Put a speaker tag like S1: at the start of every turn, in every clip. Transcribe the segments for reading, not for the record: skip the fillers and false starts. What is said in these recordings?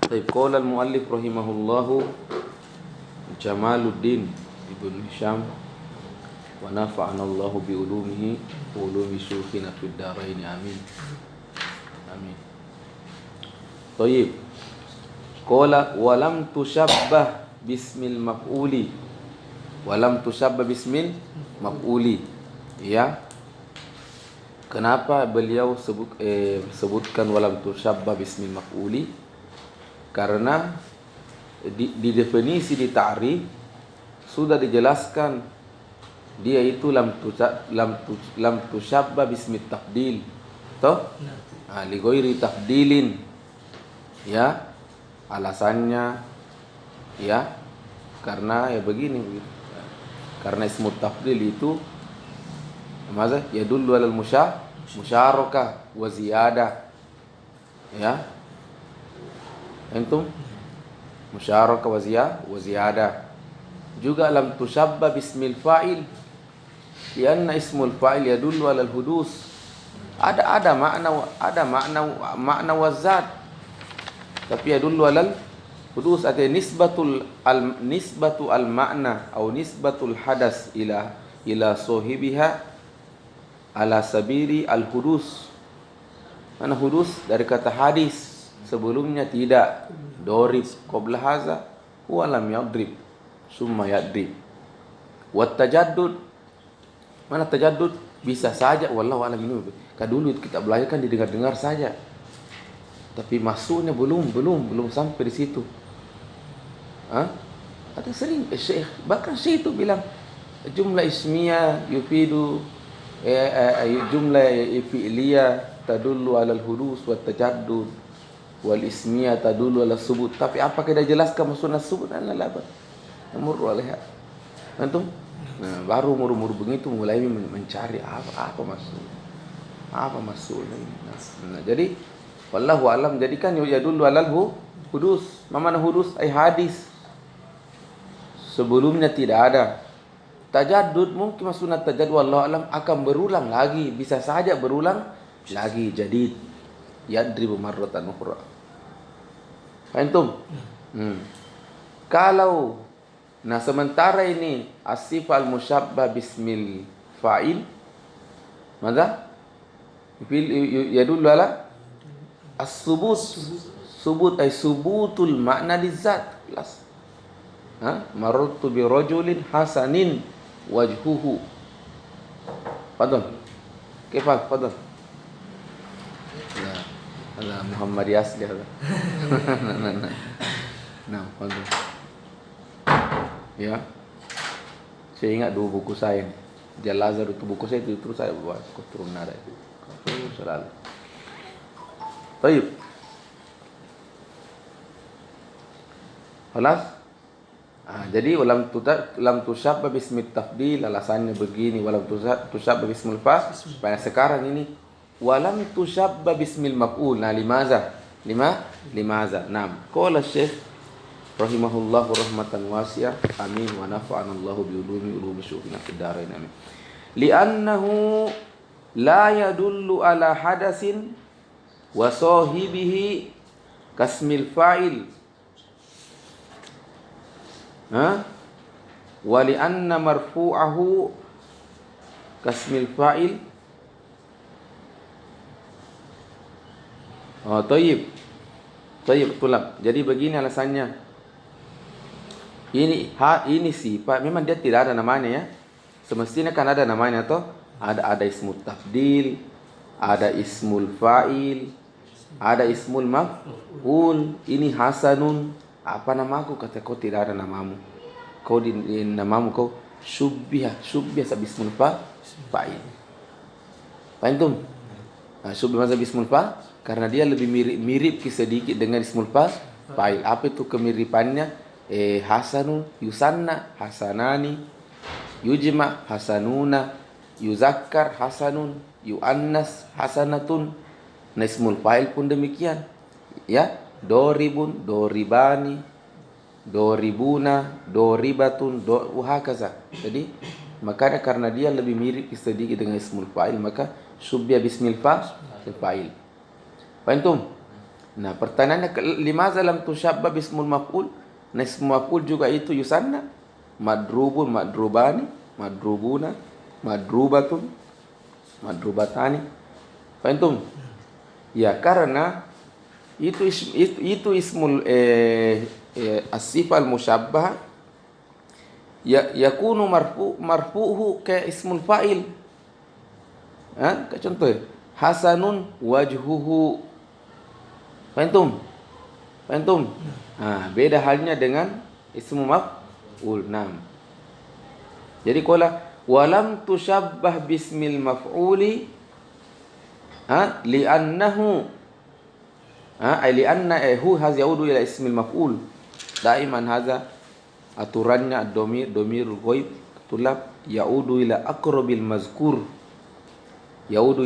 S1: طيب قال المؤلف رحمه الله جمال الدين ابن هشام ونفعنا الله بعلومه وعلوم شيوخنا في الدارين آمين آمين. طيب قال ولم تشبه باسم المفعول ولم تشبه باسم المفعول. Ya, kenapa beliau sebutkan walam tushabbah bismil maf'uli? Karena di definisi, di ta'rif sudah dijelaskan dia itu lam tushabbah bismit tafdil. Toh? Li ghairi tafdilin. Ya, alasannya ya karena ya begini. Karena ismu tafdil itu maza yadullu alal musyarakah wa ziyadah. Ya. Antum musyarakah wa ziyadah. Juga lam tushabbah bismil fa'il. Karena ismul fa'il yadullu alal hudus. Ada makna wazat. Tapi yadullu alal hudus, atau nisbatu al makna atau nisbatul hadas ila sahibiha ala sabiri al-hudus. Mana hudus? Dari kata hadis. Sebelumnya tidak. Dorib qabla haza huwa lam yadrib summa yadrib. Wat tajaddud. Mana tajaddud? Bisa saja wallahu alam ini. Dulu kita belajar kan didengar-dengar saja. Tapi masuknya belum sampai di situ. Ada sering Syekh, bahkan Syekh itu bilang jumlah ismiyah yufidu jumlah fi'liyah tadullu alal hudus wa tajaddud wal ismiyah tadullu alal subut. Tapi apa kita jelaskan maksudnya subut dan labat namur alaiha antum. Nah, baru umur begitu mulai mencari apa maksudnya. Nah, jadi wallahu alam, jadi kan yadullu alal hudus. Mana hudus? Ay hadis. Sebelumnya tidak ada. Tajaddud mungkin maksudnya tajaddud wallahu alam akan berulang lagi, bisa saja berulang lagi. Jadi yadribu marratan ukhra. Antum? Kalau sementara ini as-sifal musyabbah bismil fa'il, maka yadullu ala as-subut. Subut ay subutul makna lizat. Marartu bi rajulin hasanin wajhuhu. Fadhal. Kifal fadhal. Ya, ala Muhammad Yasli hada. Nah, fadhal. Ya. Saya ingat dua buku saya. Jalazar itu buku saya itu terus saya buat turun nada itu. Selalu. Baik. Halas? Jadi walam tushabbah bismit tafdil, alasannya begini, walam tushabbah bismil fa'. Pada sekarang ini walam tushabbah bismil maf'ul. Nah, limaza? Qala Syekh rahimahullahu rahmatan wasi'ah. Amin wa nafa'ana Allahu bi ulumi syukhina fid darain. Amin. Li'annahu la yadullu ala hadasin wa sahibihi kasmil fa'il. Wali anna marfu'ahu kasmil fa'il. Tayyib tulab. Jadi begini alasannya. Ini sifat memang dia tidak ada namanya ya. Semestinya kan ada namanya toh. Ada ismul tafdil, ada ismul fa'il, ada ismul maf'ul. Ini hasanun. Apa namaku? Kata kau tidak ada namamu. Kau di namamu kau syubbiha sabismul fa'il. Faham? Syubbiha sabismul fa'il karena dia lebih mirip sedikit dengan ismul fa'il. Apa itu kemiripannya? Hasanun yusanna hasanani, yujma hasanuna, yuzakkar hasanun, yuannas hasanatun. Nah, ismul fa'il pun demikian. Ya. Doribun, doribani, doribuna, doribatun, wahakaza. Jadi makanya karena dia lebih mirip sedikit dengan ismul fa'il, maka syubbiha bismil fa'il. Faham? Nah, pertanyaannya limaza lam tushabba bismul maf'ul? Nah, ismul maf'ul juga itu yusanna. Madrubun, madrubani, madrubuna, madrubatun, madrubatani. Faham? Ya, karena itu ismul as-sifah al-musyabbah yakunu marfu'uhu ka ismul fa'il. Kayak contoh, hasanun wajhuhu. Faham? Beda halnya dengan ismu maf'ul. Naam. Jadi qala walam tushabbah bismil maf'uli li'annahu li'anna hu haz yaudu ila ismil maf'ul. Daiman hadza aturannya domirul ghaib tulab yaudu ila aqrabil mazkur. Yaudu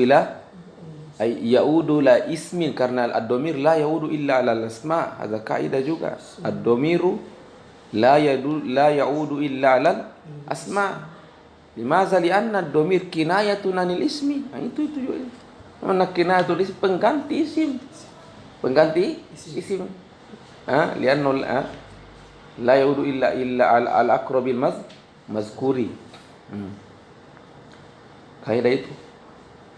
S1: la ismin, karena ad-domir la yaudu illa ala al-asma. Hadza kaidah juga. Ad-domiru la yaudu illa ala al-asma. Limaza li'anna ad-domir kinayatun anil ismi. Itu juga. Mana kinayatul ism, pengganti isim. Li'anna la yaudu illa al-aqrabil mazkuri. Kaidah itu.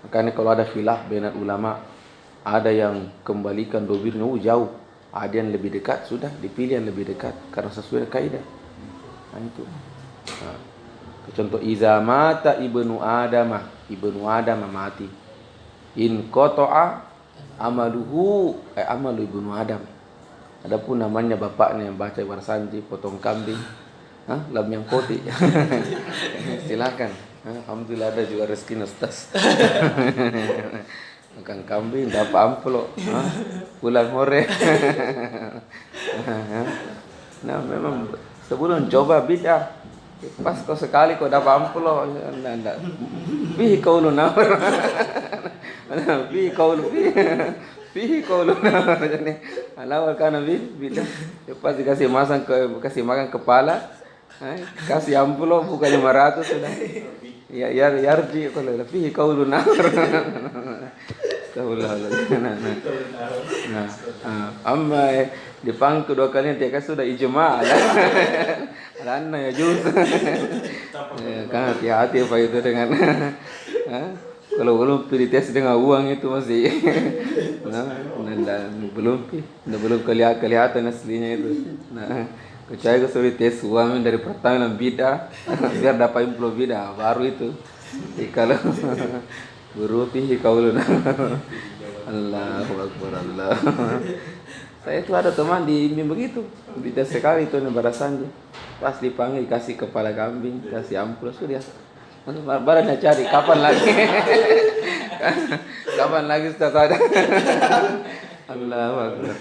S1: Makanya kalau ada khilaf bainal ulama, ada yang kembalikan domirnya jauh, ada yang lebih dekat, sudah dipilih yang lebih dekat karena sesuai kaidah. Itu. Contoh iza mata ibnu Adam mati. In qata'a amaluhu amalu ibnu Adam. Adapun namanya bapaknya yang baca warsanji, potong kambing, lam yang poti. Silakan. Alhamdulillah ada juga rezeki Ustaz. Makan kambing dapat amplop, pulang hore. Nah, memang sebelum coba bid'ah, pas kau sekali kau dapat amplop, enggak. Bihi qaulun nawar. Bihi qaulun nawar. Jadi, alawal kana bid'ah. Pas dikasih makan kepala, kasih amplop bukan 500 sudah. Ya yarji kalau fihi qaulun nawar. Nah, amma dipangku 2 kali nanti sudah ijma' ya. Karena ya juz. Kan hati-hati apa itu dengan kalau belum dites dengan uang itu masih belum kelihatan aslinya itu. Nah, kecuali gue suruh tes uang dari pertama bida biar dapat info bida baru itu. Kalau berupihi qaulun Allahu akbar Allah. Saya itu ada teman di begitu, bida sekali itu barasannya. Pas dipanggil kasih kepala kambing, kasih ampul sudah. Barunya cari kapan lagi? Kapan lagi Ustaz ada? Allahu akbar.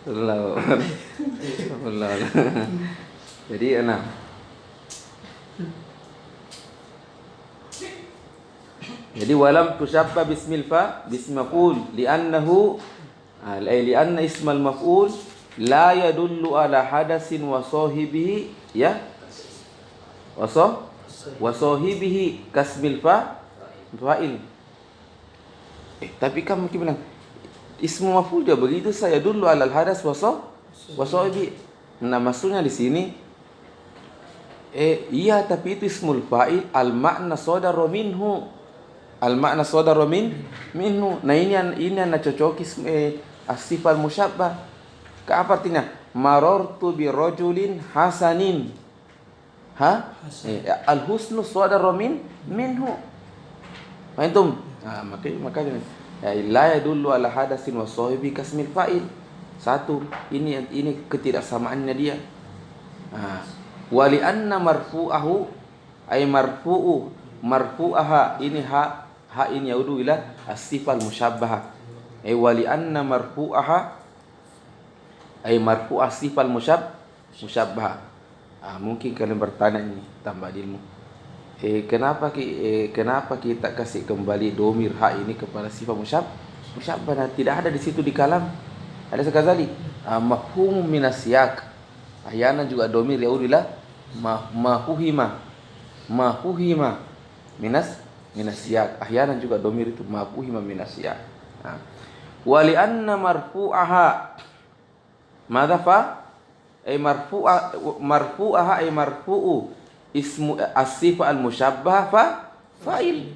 S1: Allah. Jadi enak. Jadi walam tushabba bismil maf'ul li'annahu li'anna ismal maf'ul la yadullu ala hadasin wa sahibihi ya wa sahibihi kasmil fa'il. Tapi kamu bilang ismu maf'ul dia begitu saya dulu alal hadas wasahibi. Nah, maksudnya di sini iya tapi itu ismul fa'il al makna sadara minhu. Al makna sadara minhu. Nah, ini yang cocoki as-sifat musyabbah. Apa artinya? Marartu bi rajulin hasanin. Al husnu sadara minhu. Antum? Makanya la yadullu ala hadasin wa sahibi kasmil fa'il. Satu, ini ketidaksamaannya dia. Wa li anna marfu'ahu ay marfu'aha ini ha ini yaudu ila as-sifal musyabbah. Wa li anna marfu'aha ay marfu'ah sifal musyabbah. Mungkin kalian bertanya ini tambah ilmu. Kenapa kita kasih kembali domir ha ini kepada sifat musyabbah? Tidak ada di situ di kalam. Ada sekali mafhum minasyak. Ahyana juga domir yaudilah mahuhima minasyak. Ahyana juga domir itu mahuhima minasyak. Wa li anna marfu'aha madza fa ay marfu'aha ay marfu'u ismu as-sifah al-musyabbah fa fa'il.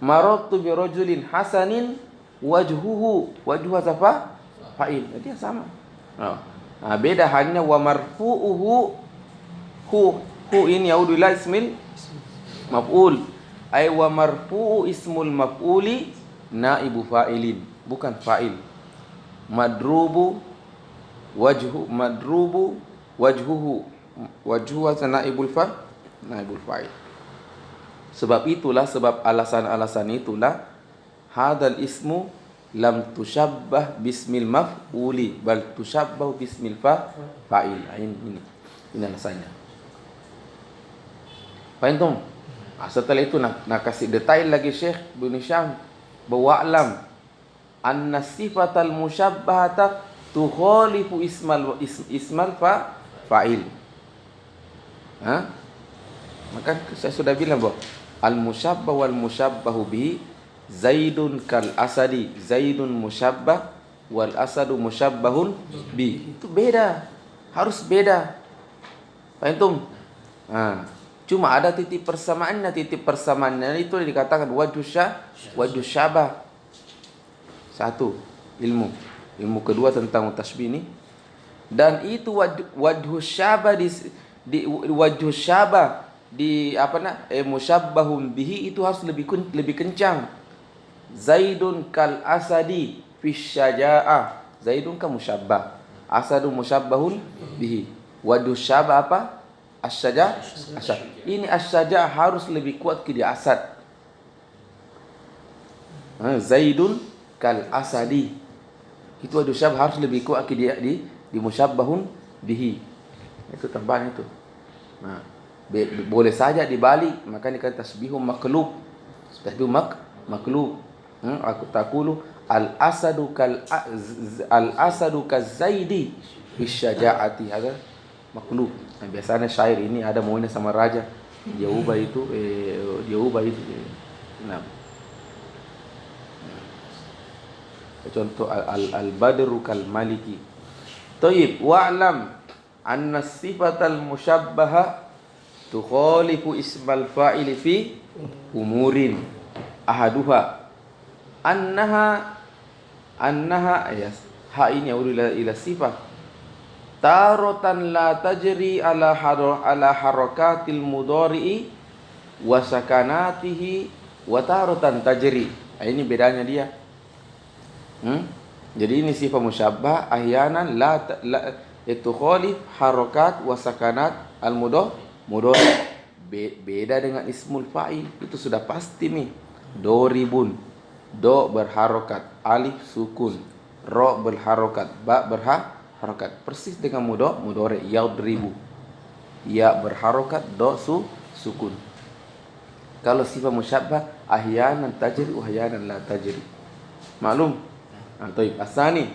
S1: Marartu bi rajulin hasanin wajhu zafa fa'il. Dia sama. Beda hanya wa marfu'uhu hu ini yaudu ila ismil maf'ul. Ay wa marfu'u ismul maf'uli naibu fa'ilin, bukan fa'il. Madrubu wajhuhu naibul fa'il. Sebab alasan itulah hadal ismu lam tushabbah bismil maf'uli bal tushabbah bismil fa'il. Ini alasannya. Faham? Setelah itu nak kasih detail lagi Syekh bin Hisham bahwa alam anna sifatal musyabbahata tukhalifu ismal fa'il. Maka saya sudah bilang bahwa al-musyabbah wal musyabbahu bihi Zaidun kal asadi, Zaidun musyabbah wal asadu musyabbahun bi. Itu beda, harus beda. Paham? Cuma ada titik persamaannya itu dikatakan wajhu syabah. Satu, ilmu kedua tentang tasbih ini. Dan itu wajhu syabah di wajhu syabah di musyabbahun bihi itu harus lebih kencang. Zaidun kal asadi fi syaja'ah. Zaidun ka musyabbah, asadu musyabbahun bihi. Wajhu syabah apa? Asy-syaja'. Ini asy-syaja' harus lebih kuat ke di asad. Zaidun kal asadi. Itu wajhu syabah harus lebih kuat ke di musyabbahun bihi. Itu tambahan itu. Boleh saja dibalik, makanya kan tasbihun maqlub. Tasbih maqlub. Aku takulu al-asadu kazaidi fi syaja'ati. Ada maqlub. Biasanya syair ini ada maunya sama raja. Dia ubah itu. Contoh al-badru kal maliki. Tayyib wa'lam anna sifatal musyabbaha tukhalifu ismal fa'ili fi umurin ahaduha annaha ha ini ila sifat taratan la tajri ala harakatil mudhari'i wa sakanatihi wa taratan tajri. Ini bedanya dia. Jadi ini sifat musyabbah ahyanan la tukhalif harakat wa sakanat al mudhari. Beda dengan ismul fa'il. Itu sudah pasti nih. Doribun, do berharokat, alif sukun, ro berharokat, ba berharokat. Persis dengan mudhari yadribu. Ya berharokat, do sukun. Kalau sifat musyabbah ahyanan tajri wa ahyanan la tajri. Maklum? Taib. Asani.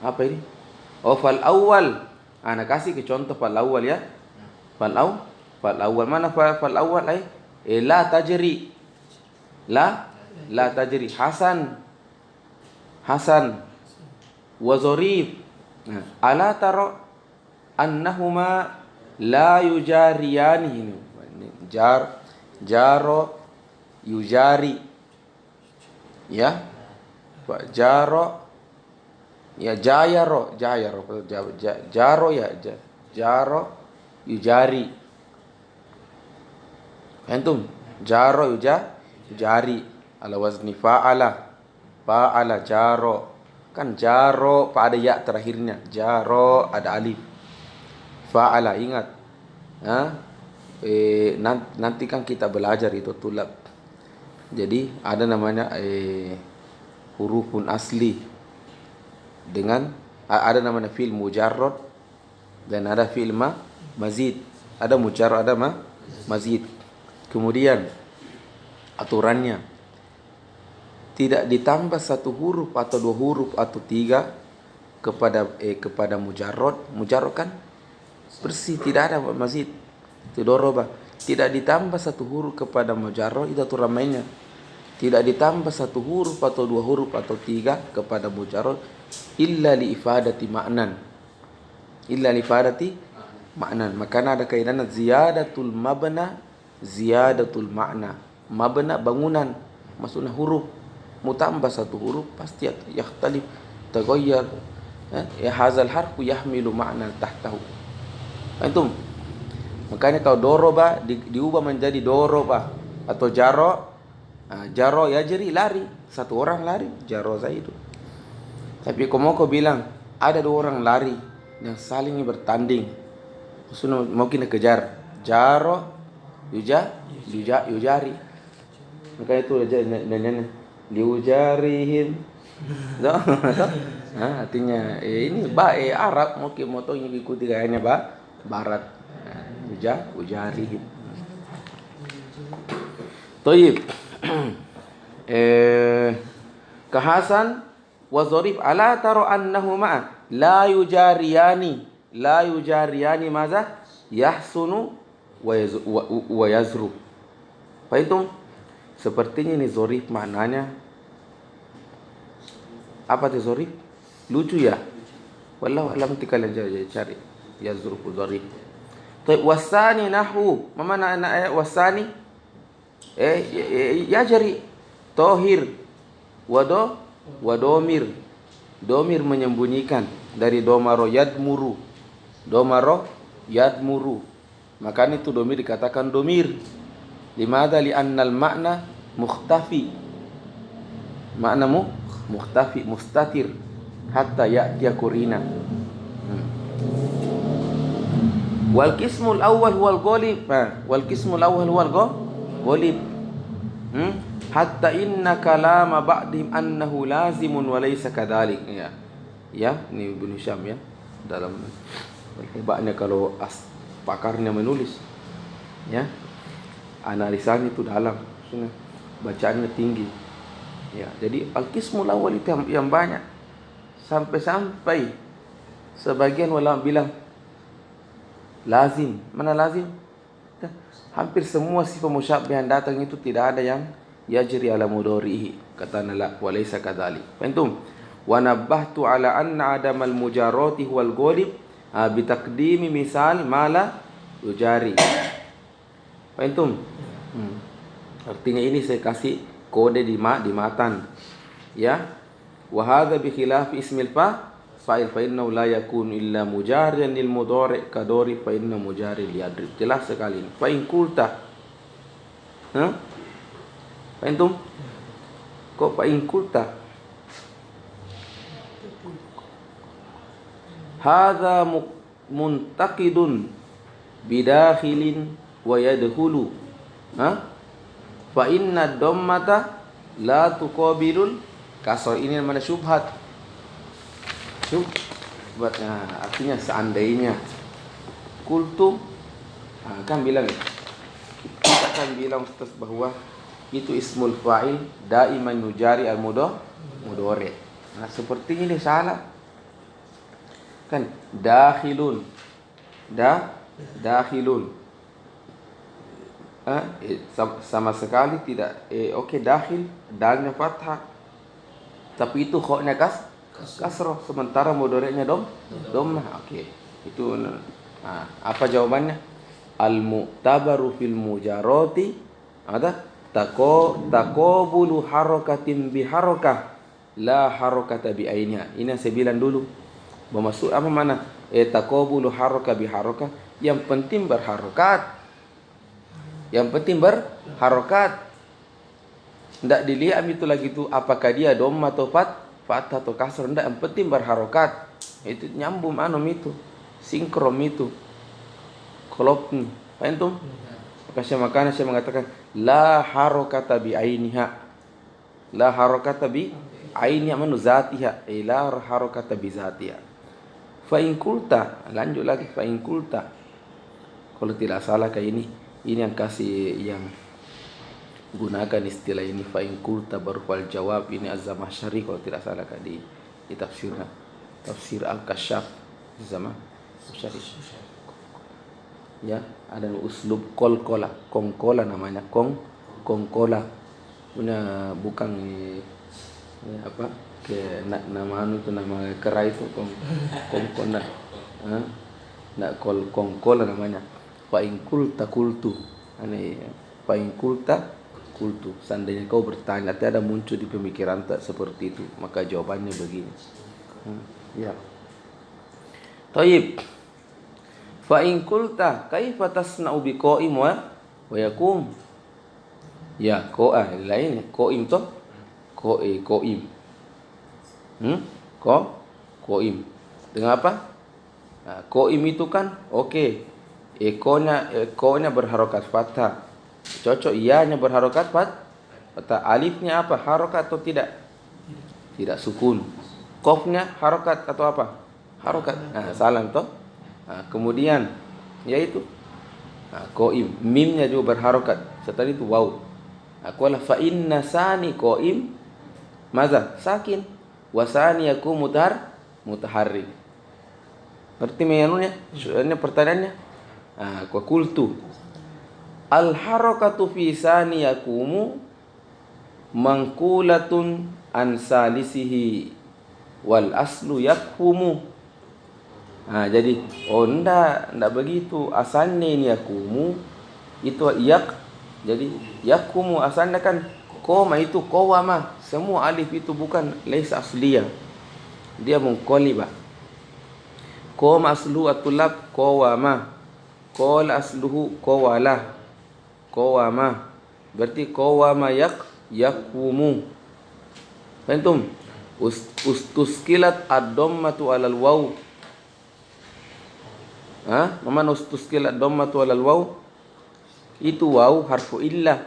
S1: Apa ini? Fal awal. Ana kasih ke contoh fal awal ya. Fal awal mana fal awal la tajri. La tajri. Hasan wa zarif. Ala tara annahuma la yujariyani. Jaro yujari. Ya. Jaro ya jaro ya jaro yujari. Antum jaro yujari ala wazni fa'ala jaro. Kan jaro pada ya terakhirnya, jaro ada alif. Fa'ala ingat. Nanti kan kita belajar itu tulab. Jadi ada namanya hurufun asli. Dengan ada namanya fi'il mujarrad dan ada fi'il mazid. Ada mujarrad, ada mazid. Kemudian aturannya tidak ditambah satu huruf atau dua huruf atau tiga kepada mujarrad kan bersih, tidak ada mazid. Itu doroba. tidak ditambah satu huruf kepada mujarrad, itu aturan mainnya. Tidak ditambah satu huruf atau dua huruf atau tiga kepada mujarrad illa li ifadati ma'nan. Illa li ifadati ma'nan. Makanya ada kaidah ziyadatul mabna, ziyadatul ma'na. Mabna bangunan, maksudnya huruf. Mau tambah satu huruf pasti yakhtalif, taghayyar. Ya hazal harfu yahmilu ma'na tahtahu. Antum. Makanya kalau doroba diubah menjadi doroba atau jaro. Jaro yajri, lari, satu orang lari, jaro Zaidu. Tapi kalau kau bilang ada dua orang lari yang saling bertanding, maksudnya mau kita kejar, jaro yujari. Maka itu nanya liujarihim. Artinya ini Arab, mungkin motonya ikuti gayanya barat. Ujarihim. Toyib. Kahasan wa zarif ala taro annahuma la yujariyani maza yahsunu wa yazru. Fahim? Sepertinya ini zarif maknanya apa tuh zarif? Lucu ya? Wallahu alam, kalian cari yazru zarif. Taib wasani nahu, mana ayat wasani? Yajri tohir wadomir. Domir menyembunyikan dari domaro yadmuru. Makanya itu domir dikatakan domir. Limadha li'annal makna mukhtafi. Maknamu mukhtafi, mustatir hatta ya'tiya qurina. Wal qismul awwal huwal ghalib. Wal qismul awwal huwal ghalib. Hatta inna kalama ba'dihim annahu lazimun wa laysa kadzalik. Ya, ini Ibnu Syam ya. Dalam hebatnya kalau pakarnya menulis. Ya. Analisanya itu dalam, bacaannya tinggi. Ya, jadi al-qismul awwal itu yang banyak. Sampai sebagian ulama bilang lazim. Mana lazim? Hampir semua sifat musyabbih yang datang itu tidak ada yang yajri ala mudharihi. Kata la walaysa kadzalik. Fahim? Wa nabbahtu ala anna adamal mujarrati huwal ghalib bi taqdimi misal mala yujari. Fahim? Artinya ini saya kasih kode di matan. Ya. Wa hadza bi khilafi ismil fa'il fa innahu la yakunu illa mujariyan lil mudhari' kadori fa inna mujari liyadrib. Jelas sekali. Fa in qulta. Antum? Kok fa in qulta? Hadza muntaqidun bidakhilin wa yadkhulu. Fa inna dhammata la tuqabilul kasr. Ini namanya syubhat. Artinya seandainya kultum kan bilang kita akan bilang Ustaz bahwa itu ismul fa'il daiman yujari al-mudhari. Nah, seperti ini salah. Kan dakhilun. Dakhilun. Sama sekali tidak dakhil dalnya fathah. Tapi itu khoknya kasroh, sementara mudhari'nya dhammah. Itu apa jawabannya? Al-mu'tabaru fil mujarrati ada taqabulu harakatin bi harakah la harakata bi ainiha. Ini saya bilang dulu. Bermaksud apa mana? Taqabulu harakah bi harakah, yang penting berharokat. Tidak dilihat itu lagi itu apakah dia dhammah atau fathah atau kasrah, enggak, yang penting berharokat. Itu nyambung itu, sinkron itu. Kalau paham? Makanya saya mengatakan la harokata bi ainiha. La harokata bi ainiha manu zatiha. La harokata bi zatiha. Fa in qulta, lanjut lagi fa in qulta. Kalau tidak salah kayak ini yang kasih yang gunakan istilah ini fa in qulta baru fal jawab. Ini Az-Zamakhsyari kalau tidak salah di tafsirnya, tafsir Al-Kasyaf Az-Zamakhsyari. Ya, ada uslub kongkola namanya, kongkola. Punya bukan apa? Ke nama anu itu, nama kera itu kongkola. Nak kongkola namanya. Fa in kulta kultu. Ane fa in kulta kultu. Seandainya kau bertanya, ada muncul di pemikiran tak seperti itu, maka jawabannya begini. Ya. Taib. Fa in qulta kaifa tasna'u bi qa'im wa yakum. Ya, lain qaim toh. Qaim. Qaim. Dengan apa? Nah, qaim itu kan oke. Ekonya berharokat fathah. Cocok ianya berharokat fathah. Alifnya apa? Harokat atau tidak? Tidak, sukun. Qafnya harokat atau apa? Harokat. Nah, salam toh. Nah, kemudian yaitu qaim, mimnya juga berharokat. Setelah itu waw. Qala fa inna sani qaim maza sakin wa sani yakum mutaharrik. Berarti menunya soalnya pertanyaannya. Wa qultu al harakatu fi sani yakumu manqulatun an salisihi wal aslu yakhumu. Jadi ndak begitu asalnya ini yakumu itu yak. Jadi yakumu asalnya kan koma itu qawama. Semua alif itu bukan laisa asliyah. Dia munqalibah. Qoma aslu atulab qawama. Qala asluhu qawala. Qawama. Berarti qawama yakumu. Faham? Ustuskilat ad-dhammatu 'alal waw. Mana ustuskil ad-dhammatu 'alal waw? Itu waw harfu illah.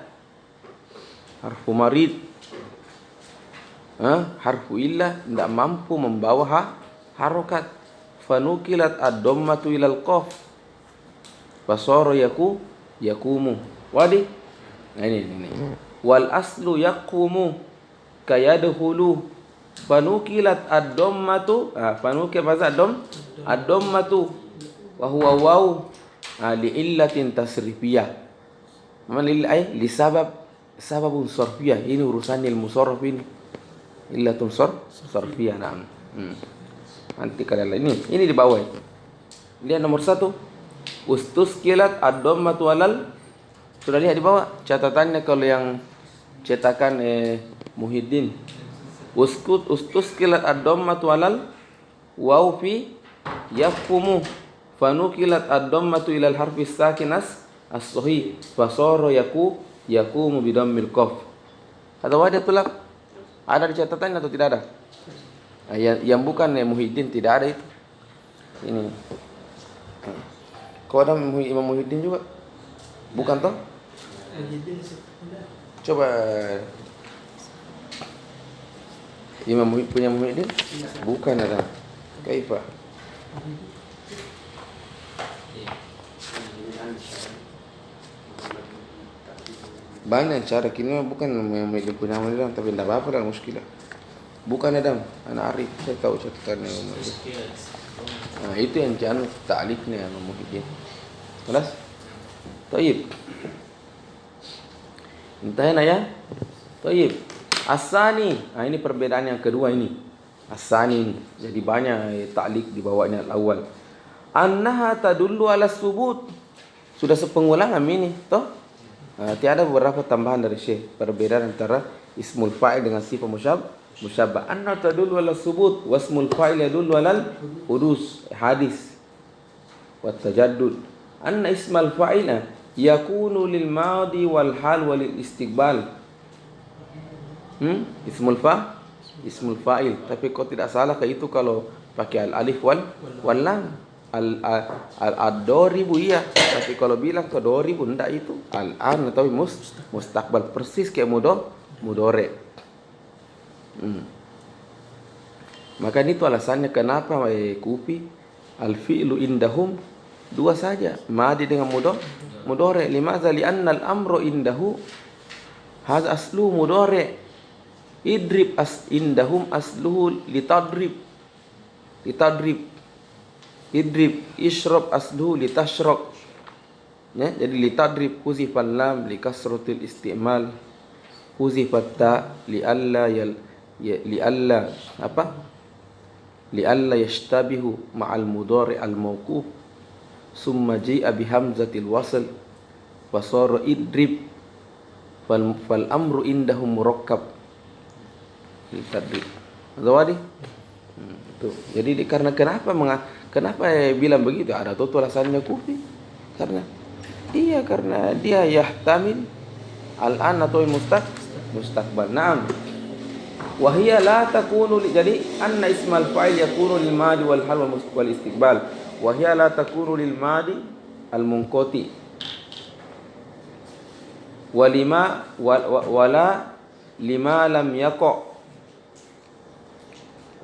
S1: Harfu marid. Harfu illah tidak mampu membawa harokat. Fanukilat ad-dhammatu ilal qaf. Fasara yakumu. Wadi. Nah, ini. Wal aslu yaqumu kayadkhulu. Fanukilat ad-dhammatu. Fanukilat ad-dhammatu wa huwa waw li illatin tasrifiyah. Li sababun sarfiyah. Ini urusan ilmu sarf ini. Illatun sarfiyah. Nah. Nanti kalian ini di bawah. Lihat nomor 1. Ustuskilat ad-dhammatu alal. Sudah lihat di bawah catatannya kalau yang cetakan Muhyiddin. Ustuskilat ad-dhammatu alal waw fi yaqumu. Fanukilat ad-dhammatu ilal harfi sakin as-sahih fasara yakumu bidammil qaf. Atau ada tulak? Ada di catatannya atau tidak ada? Yang bukan Muhyiddin tidak ada itu. Ini. Kau ada Imam Muhyiddin juga? Bukan toh? Coba Imam punya Muhyiddin? Bukan ada. Kaifa? Banyak cara kini bukan yang punya Muhyiddin, tapi tidak apa-apa lah muskilah. Bukan Adam, anak Arif, saya tahu catatannya Muhyiddin. Itu yang jangan ta'lifnya Muhyiddin. Jelas? Taib. Intahin ya. Taib. As-sani. Ini perbedaan yang kedua ini. As-sani ini. Jadi banyak ta'lik di bawahnya al-awwal. Annaha tadullu ala subut. Sudah sepengulangan ini, toh? Tiada beberapa tambahan dari Syekh. Perbedaan antara ismul fa'il dengan sifat musyabbah. Anna tadullu ala subut wa ismul fa'il yadullu ala hudus. Hadis. Wa tajaddud. Anna ismal fa'il yakunu lil madi wal hal wal istiqbal. Ismul fa'il. Tapi kau tidak salah ke itu kalau pakai al alif wal lam. Ad-doribu iya. Tapi kalau bilang ke doribu enggak itu al-an atau mustaqbal persis kayak mudore. Maka itu alasannya kenapa Kufi al-fi'lu indahum dua saja, madi dengan mudore. Limadza li'anna al-amru indahu hadza aslu mudore. Idrib indahum asluhu litadrib. Idrib ishrab asluhu litashrab. Ya, jadi litadrib huzifal lam likasratil istimal, huzifat ta lialla lialla apa? Lialla yashtabihu ma'al mudhari al mawquf, summa ji'a bihamzatil wasl wa sara idrib fal amru indahum murakkab litadrib. Zawadi. Itu. Jadi karena kenapa bilang begitu? Ada tuh alasannya kufi. Karena dia yahtamil al-an atau mustaqbal. Naam. Wa hiya la takunu jadi anna ismal fa'il yakunu lil madi wal hal wal istiqbal. Wa hiya la takunu lil madi al munqati. Wala lima lam yaqa.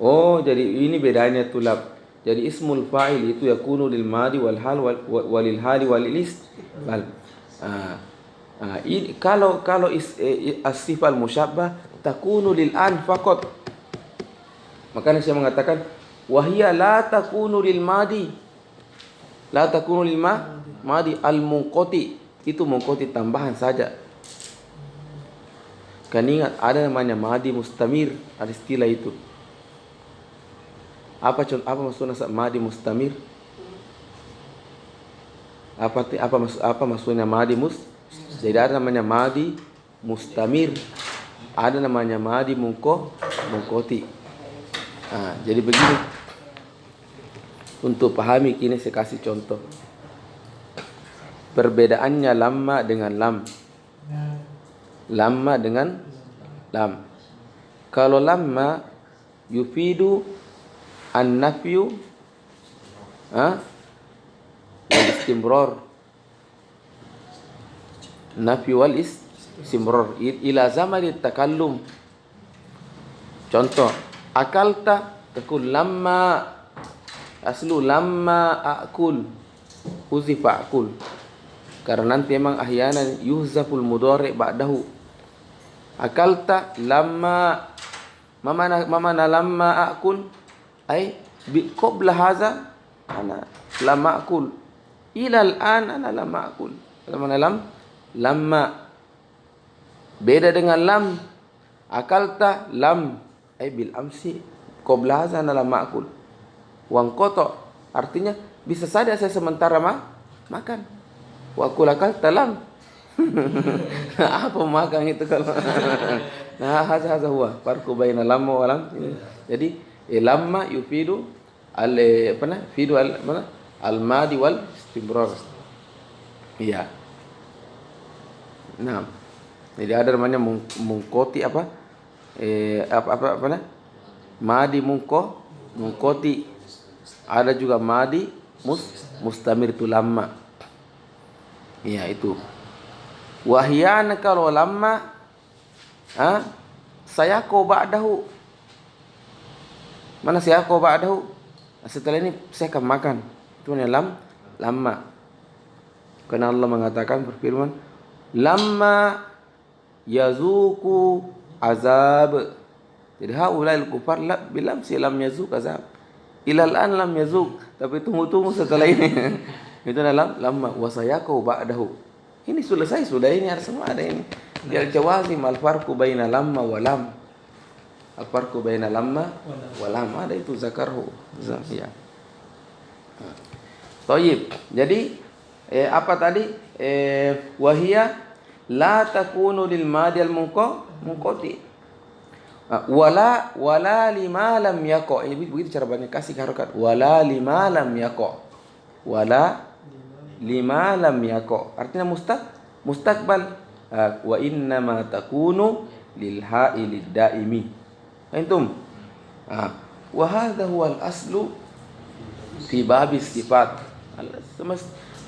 S1: Oh, jadi ini bedanya tulab. Jadi ismul fa'il itu yakunu lil madi wal hal walil hali walil istiqbal. Kalau as-sifal musyabbah takunu lil an faqat. Makanya saya mengatakan wahia la takunu lil madi. La takunu lil madi al munqati. Itu munqati tambahan saja. Kan ingat ada namanya madi mustamir, ada istilah itu. Apa maksudnya madi mustamir? Apa maksudnya madi Jadi ada namanya madi mustamir, ada namanya madi mungkoti. Jadi begini. Untuk pahami kini saya kasih contoh. Perbedaannya lamma dengan lam. Lamma dengan lam. Kalau lamma yufidu an-nafyu wal istimrar. Nafyu wal istimrar ila zamani takallum. Contoh, akalta takul lamma, aslu lamma akul, huzifa akul. Karena nanti memang ahyanan yuhzaful mudhari ba'dahu. Akalta lamma mana lamma akul ay qabla hadza ana lam akul, ila al-an ana lam akul. Mana lamma beda dengan lam. Akalta lam ay bil amsi qabla hadza ana lam akul. Wang koto artinya bisa saja saya sementara makan. Wa akul akalta lam. Apa makan itu kalau nah hadza huwa farqu baina lamma wa lam. Jadi lamma yufidu fidu al-madi wal istimrar. Iya. Nah, jadi ada namanya mungkoti madi mungkoti. Ada juga madi mustamir itu lamma. Iya itu. Wahyana kalau lamma sayako ba'dahu. Mana sayako ba'dahu? Setelah ini saya akan makan. Itu namanya lamma. Karena Allah mengatakan berfirman, lamma yazuku azab. Jadi haula'il kufar bilam lam yazuk azab. Ilal an lam yazuk. Tapi tunggu setelah ini. Itu lamma wasayako ba'dahu. Ini selesai sudah, ini ada semua ada ini. Dia jawazim al-farqu baina lamma wa lam. Al-farqu baina lamma wa lam. Ada itu zakarhu. Ya. Thayyib. Jadi apa tadi? Wahia la takunu lil madi al munqati. Wala lima lam yaqa. Ini begitu cara banyak kasih harokat. Wala lima lam yaqa. Wala lima lam yaqa. Artinya mustaqbal. Wa inna ma takunu lil ha'il daimi. Antum. Wa hadha huwa al-aslu fi bab sifat.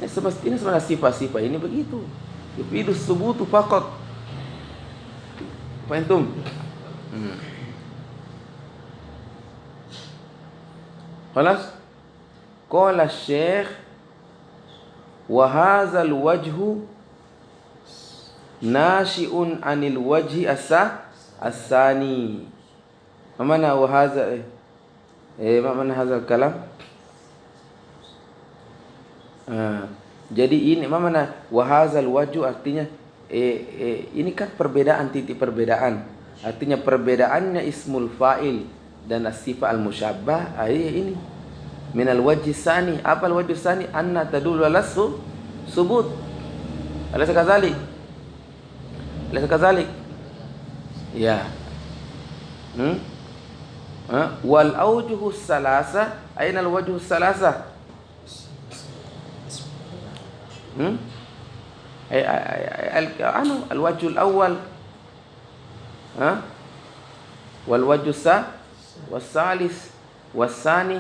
S1: Semestinya sebenarnya sifat-sifat ini begitu. Yufidu subutu faqat. Apa antum? Khalas? Qala Syekh wa hadzal wajhu nashi'un 'anil wajhi as-sani. Mana wa hadza mana hadzal kalam? Jadi ini mana wahazal waju artinya ini kan perbedaan, titik perbedaan. Artinya perbedaannya ismul fa'il dan as-sifat al-musyabbah ini minal wajhi tsani. Apa al-wajhu tsani? Anna tadullu ala subut. Alaysa kadzalik? Alaysa kadzalik? Ya. Wal aujuhu salasa, aina al-wajhu salasa? الوجه الأول والوجه والثالث والثاني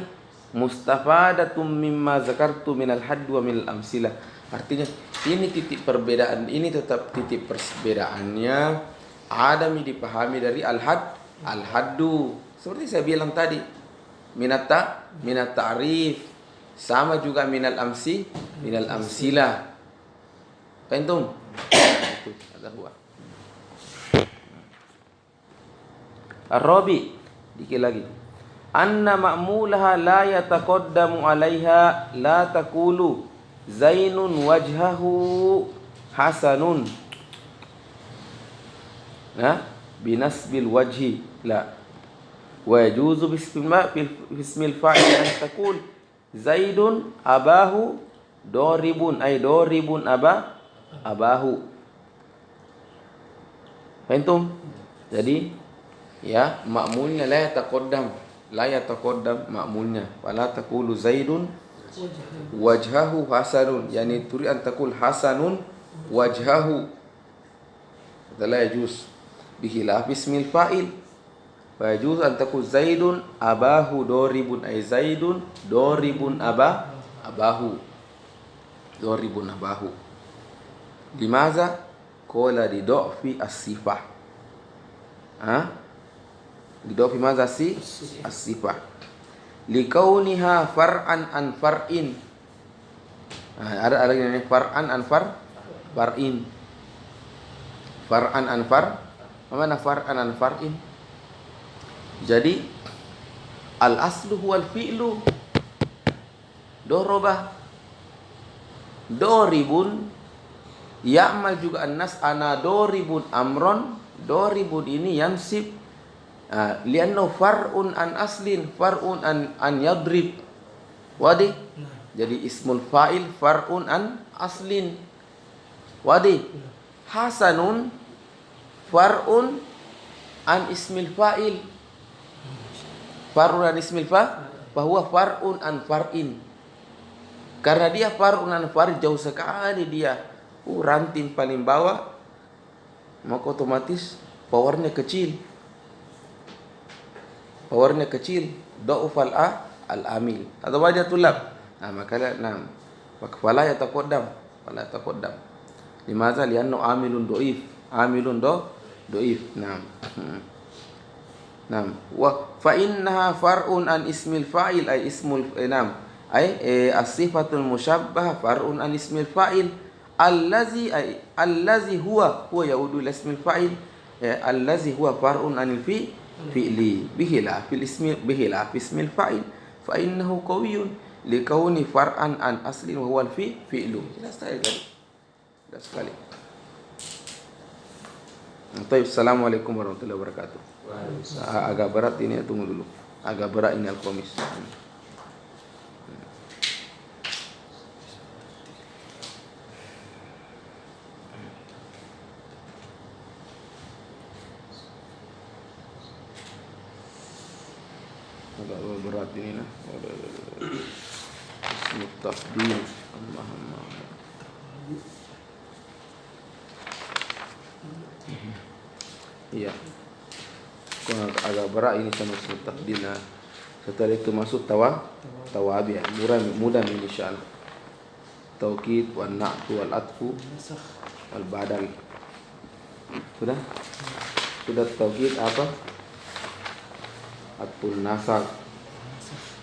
S1: مستفادة مما ذكرت من الحد ومن الأمثلة. Artinya ini titik perbedaan, ini tetap titik perbedaannya adami dipahami dari al-haddu. Seperti saya bilang tadi, minat ta'rif sama juga minal amsilah. Fahimtum? Itu ada huwa. Ar-rabi, dikit lagi. Anna ma'mulaha la yataqaddamu 'alaiha la taqulu Zainun wajhahu hasanun. Binasbil wajhi la. Wa yajuzu bismil fa'il an taqul Zaidun abahu doribun ay doribun abahu. Fahimtum? Jadi ya ma'mulnya la yataqaddam ma'mulnya wala taqulu Zaidun wajhahu hasanun, yani turi an taqul hasanun wajhahu. La yajuz bihilaf ismil fa'il. Wa yajuz an taqul Zaidun abahu doribun ay Zaidun doribun abahu. Doribun abahu. Limaza? Qala di do'fi as-sifah. Di do'fi maza as-sifah. Likauniha far'an an far'in. Ada lagi namanya far'an an far'in. Far'an an mana far'an an far'in? Jadi al-aslu huwal fi'lu. Dorobah doribun ya'mal juga an-nas ana doribun amron. Doribun ini yansib lianna far'un an aslin, far'un an yadrib. Wadi? Jadi ismul fa'il far'un an aslin. Wadi? Hasanun far'un an ismil fa'il. Far'un an ismil bahwa far'un an far'in. Karena dia far'un an far'in, jauh sekali dia. Ranting paling bawah, maka otomatis powernya kecil. Da'ufal al-amil atau wajah tulab. Maka fala yataqaddam. Limaza? Lianna amilun do'if. Wa fa innaha far'un an ismil fa'il ay ismul as-sifatul musyabbah far'un an ismil fa'il allazi huwa yaudu ila ismil fa'il allazi huwa far'un anil fi'li bihilaf ismil fa'il fa innahu qawiyyun likauni far'an an aslin wa huwa al-fi'lu. Jelas sekali. Assalamualaikum warahmatullahi wabarakatuh. Agak berat ini, tunggu dulu. Agak berat ini al-qamis. Agak berat ini nah. Ismut tafdil. Allah. Iya. Agak berat ini sama ismut tafdil. Nah. Setelah itu masuk tawabi. Mudah insyaallah. Taukid wal na'tu wal atfu wal badal. Sudah taukid apa? Atul nasab.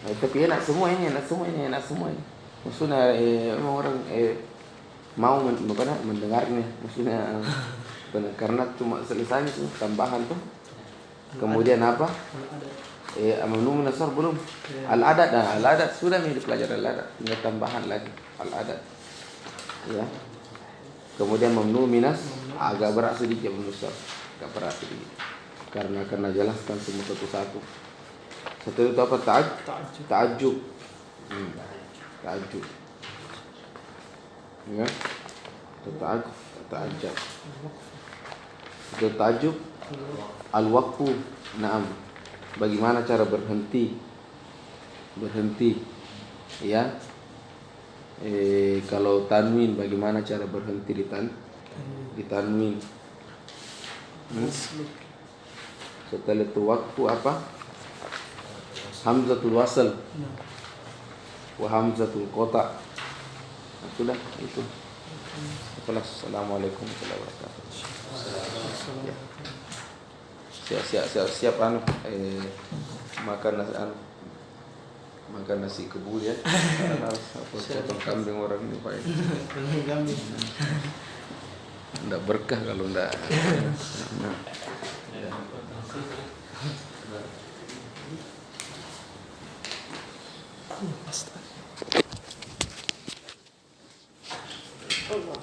S1: Tapi enak semua ini. Maksudnya memang orang mau mendengarnya. Maksudnya karena cuma selesai itu tambahan tuh. Kemudian apa? Amalum nasar belum. Al-adat sudah dipelajari al-adat. Tinggal tambahan lagi al-adat. Ya. Kemudian mamnu minas agak berat sedikit menusab, agak berat sedikit. Karena jelaskan semua satu-satu. Satu itu apa? Ta'ajjub. Ta'ajjub. Ya. Ta'ajjub. Itu ta'ajjub. Al-waqfu. Naam. Bagaimana cara berhenti? Ya. Kalau tanwin, bagaimana cara berhenti di tanwin? Setelah itu waqfu apa? Hamzatul wasl wa hamzatul qata. Nah, sudah itu. Assalamualaikum warahmatullahi wabarakatuh. Siap makan nasi kebul ya. Potong kambing orang ini Pak. Enggak berkah kalau enggak.
S2: Allah.